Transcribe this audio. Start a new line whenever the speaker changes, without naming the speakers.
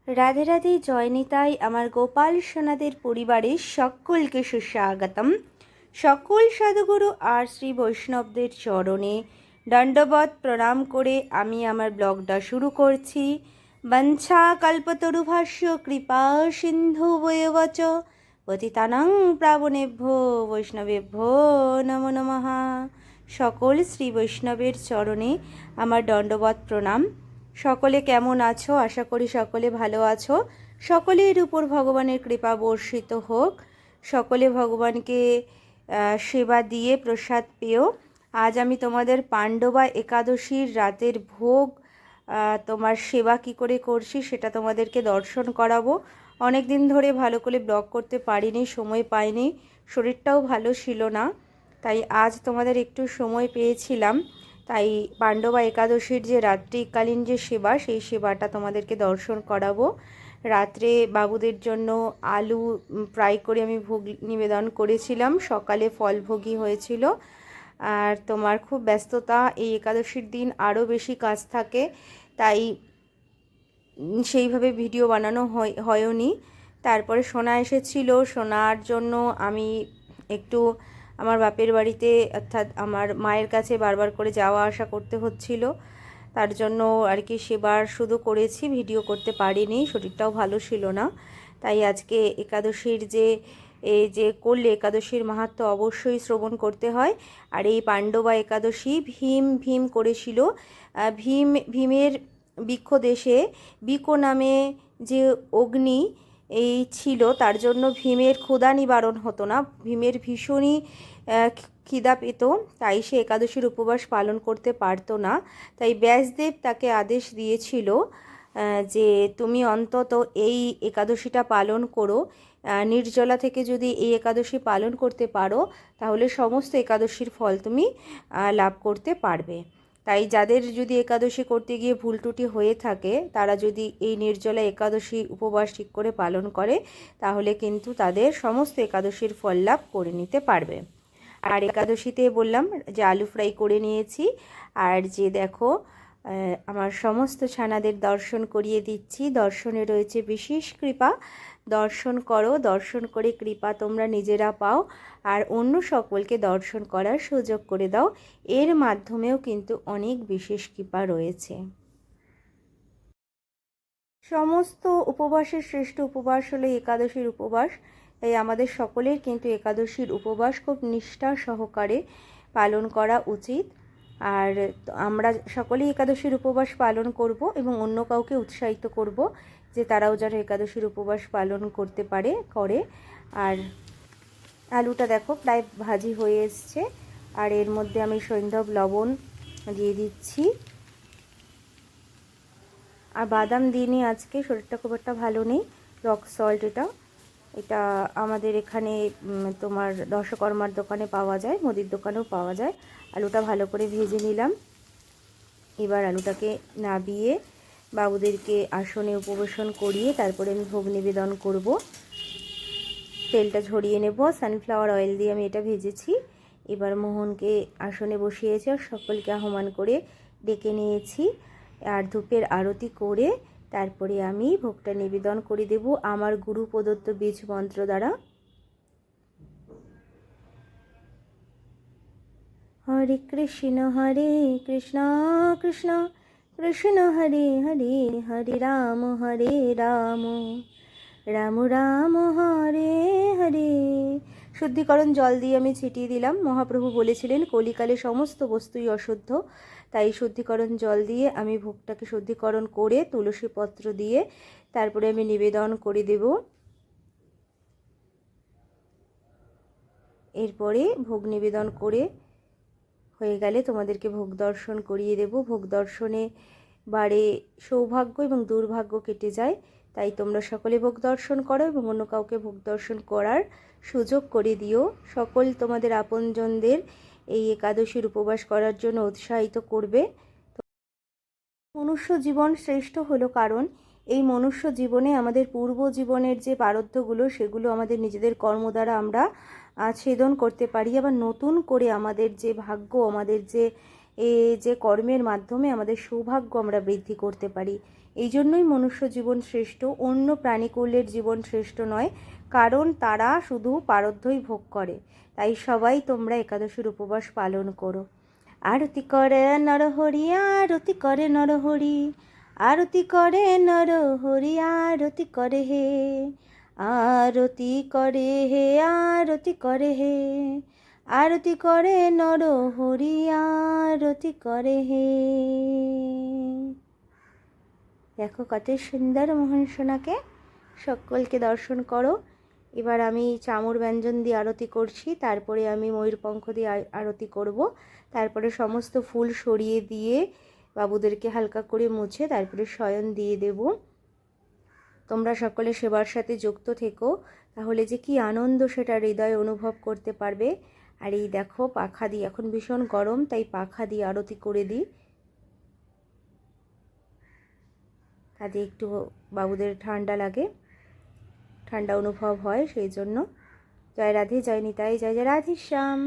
রাধে রাধে, জয় নিতাই। আমার গোপাল সোনাদের পরিবারের সকলকে সুস্বাগতম। সকল সাধুগুরু আর শ্রী বৈষ্ণবদের চরণে দণ্ডবত প্রণাম করে আমি আমার ব্লগটা শুরু করছি। বঞ্ছা কল্পতরুভাষ্য কৃপা সিন্ধু বয়বচ পতিতানাং প্রাবণেভ্যো বৈষ্ণবেভ্যো নমো নমঃ। সকল শ্রী বৈষ্ণবের চরণে আমার দণ্ডবত প্রণাম। সকলে কেমন আছো? আশা করি সকলে ভালো আছো। সকলের উপর ভগবানের কৃপা বর্ষিত হোক। সকলে ভগবানকে সেবা দিয়ে প্রসাদ পেও। আজ আমি তোমাদের পাণ্ডবা একাদশীর রাতের ভোগ তোমার সেবা কি করে করছি সেটা তোমাদেরকে দর্শন করাবো। অনেক দিন ধরে ভালো করে ব্লগ করতে পারিনি, সময় পাইনি, শরীরটাও ভালো ছিল না, তাই আজ তোমাদের একটু সময় পেয়েছিলাম। তাই পাণ্ডবা একাদশীর যে রাত্রিকালীন যে সেবা, সেই সেবাটা তোমাদেরকে দর্শন করাবো। রাত্রে বাবুদের জন্য আলু ফ্রাই করে আমি ভোগ নিবেদন করেছিলাম। সকালে ফলভোগী হয়েছিল। আর তোমার খুব ব্যস্ততা, এই একাদশীর দিন আরও বেশি কাজ থাকে, তাই সেইভাবে ভিডিও বানানো হয়নি। তারপরে সোনা এসেছিল, সোনার জন্য আমি একটু আমার বাপের বাড়িতে অর্থাৎ আমার মায়ের কাছে বারবার করে যাওয়া আসা করতে হচ্ছিল, তার জন্য আর কি সেবার শুধু করেছি, ভিডিও করতে পারিনি, শরীরটাও ভালো ছিল না। তাই আজকে একাদশীর যে করলে একাদশীর মাহাত্ম্য অবশ্যই শ্রবণ করতে হয়। আর এই পাণ্ডবা একাদশী ভীম করেছিল। ভীমের বৃক্ষ দেশে বিকো নামে যে অগ্নি এই ছিল, তার জন্য ভীমের ক্ষুধা নিবারণ হতো না, ভীমের ভীষণই খিদা পেত, তাই সে একাদশীর উপবাস পালন করতে পারতো না। তাই ব্যাসদেব তাকে আদেশ দিয়েছিল যে তুমি অন্তত এই একাদশীটা পালন করো। নির্জলা থেকে যদি এই একাদশী পালন করতে পারো তাহলে সমস্ত একাদশীর ফল তুমি লাভ করতে পারবে। তাই যাদের যদি একাদশী করতে গিয়ে ভুল ত্রুটি হয়ে থাকে, তারা যদি এই নির্জলা একাদশী উপবাস ঠিক করে পালন করে তাহলে কিন্তু তাদের সমস্ত একাদশীর ফল লাভ করে নিতে পারবে। আর একাদশীতে বললাম যে আলু ফ্রাই করে নিয়েছি। আর যে দেখো আমার সমস্ত ছানাদের দর্শন করিয়ে দিচ্ছি। দর্শনে রয়েছে বিশেষ কৃপা। দর্শন করো, দর্শন করে কৃপা তোমরা নিজেরা পাও আর অন্য সকলকে দর্শন করার সুযোগ করে দাও। এর মাধ্যমেও কিন্তু অনেক বিশেষ কৃপা রয়েছে। সমস্ত উপবাসের শ্রেষ্ঠ উপবাস হলো একাদশীর উপবাস। তাই আমাদের সকলের কিন্তু একাদশীর উপবাস খুব নিষ্ঠা সহকারে পালন করা উচিত। আর আমরা সকলেই একাদশীর উপবাস পালন করব এবং অন্য কাউকে উৎসাহিত করব যে তারাও যেন একাদশীর উপবাস পালন করতে করে। আর আলুটা দেখো প্রায় ভাজি হয়ে এসছে। আর এর মধ্যে আমি সৈন্ধব লবণ দিয়ে দিচ্ছি। আর বাদাম দিইনি আজকে, শরীরটা খুব একটা ভালো নেই। রক সল্ট এটা আমাদের এখানে তোমার দশকর্মার দোকানে পাওয়া যায়, মুদির দোকানেও পাওয়া যায়। আলুটা ভালো করে ভেজে নিলাম। এবার আলুটাকে নাবিয়ে বাবুদেরকে আসনে উপবেশন করিয়ে তারপরে আমি ভোগ নিবেদন করব। তেলটা ঝরিয়ে নেব, সানফ্লাওয়ার অয়েল দিয়ে আমি এটা ভেজেছি। এবার মোহনকে আসনে বসিয়েছি আর সকলকে আহ্বান করে ডেকে নিয়েছি। আর ধূপের আরতি করে তারপরে আমি ভোগটা নিবেদন করে দেব আমার গুরু প্রদত্ত বীজ মন্ত্র দ্বারা। হরে কৃষ্ণ কৃষ্ণ কৃষ্ণ হরে হরে, হরে রাম রাম রাম হরে হরে। শুদ্ধিকরণ জল দিয়ে আমি ছিটিয়ে দিলাম। মহাপ্রভু বলেছিলেন কলিকালে সমস্ত বস্তুই অশুদ্ধ, তাই শুদ্ধিকরণ জল দিয়ে আমি ভোগটাকে শুদ্ধিকরণ করে তুলসী পত্র দিয়ে তারপরে আমি নিবেদন করে দেব। এরপরে ভোগ নিবেদন করে হয়ে গেলে তোমাদেরকে ভোগ দর্শন করিয়ে দেব। ভোগ দর্শনে বারে সৌভাগ্য এবং দুর্ভাগ্য কেটে যায়, তাই তোমরা সকলে ভোগ দর্শন করো এবং অন্য কাউকে ভোগ দর্শন করার সুযোগ করে দিও। সকল তোমাদের আপনজনদের এই একাদশীর উপবাস করার জন্য উৎসাহিত করবে। মনুষ্য জীবন শ্রেষ্ঠ হলো কারণ এই মনুষ্য জীবনে আমাদের পূর্ব জীবনের যে প্রারব্ধগুলো সেগুলো আমাদের নিজেদের কর্ম দ্বারা আমরা ছেদন করতে পারি। আবার নতুন করে আমাদের যে ভাগ্য, আমাদের যে কর্মের মাধ্যমে আমাদের সৌভাগ্য আমরা বৃদ্ধি করতে পারি। এই জন্যই মনুষ্য জীবন শ্রেষ্ঠ, অন্য প্রাণীকুলের জীবন শ্রেষ্ঠ নয়, কারণ তারা শুধু পারধ্যই ভোগ করে। তাই সবাই তোমরা একাদশীর উপবাস পালন করো। আরতি করে নরহরি, আরতি করে নরহরি, আরতি করে নরহরি, আরতি করে হে, আরতি করে হে, আরতি করে হে, আরতি করে নরহরি, আরতি করে হে। দেখো কত সুন্দর মোহন সোনাকে, সকলকে দর্শন করো। এবার আমি চামর ব্যঞ্জন দিয়ে আরতি করছি, তারপরে আমি ময়ূরপঙ্খ দিয়ে আরতি করব। তারপরে সমস্ত ফুল সরিয়ে দিয়ে বাবুদেরকে হালকা করে মুছে তারপরে শয়ন দিয়ে দেব। তোমরা সকলে সেবার সাথে যুক্ত থেকো, তাহলে যে কি আনন্দ সেটা হৃদয়ে অনুভব করতে পারবে। আর এই দেখো পাখা দিয়ে, এখন ভীষণ গরম তাই পাখা দিয়ে আরতি করে দিই, তাতে একটু বাবুদের ঠান্ডা লাগে, ঠান্ডা অনুভব হয়, সেই জন্য। জয় রাধে, জয় নিতাই, জয় জয় রাধেশ্যাম।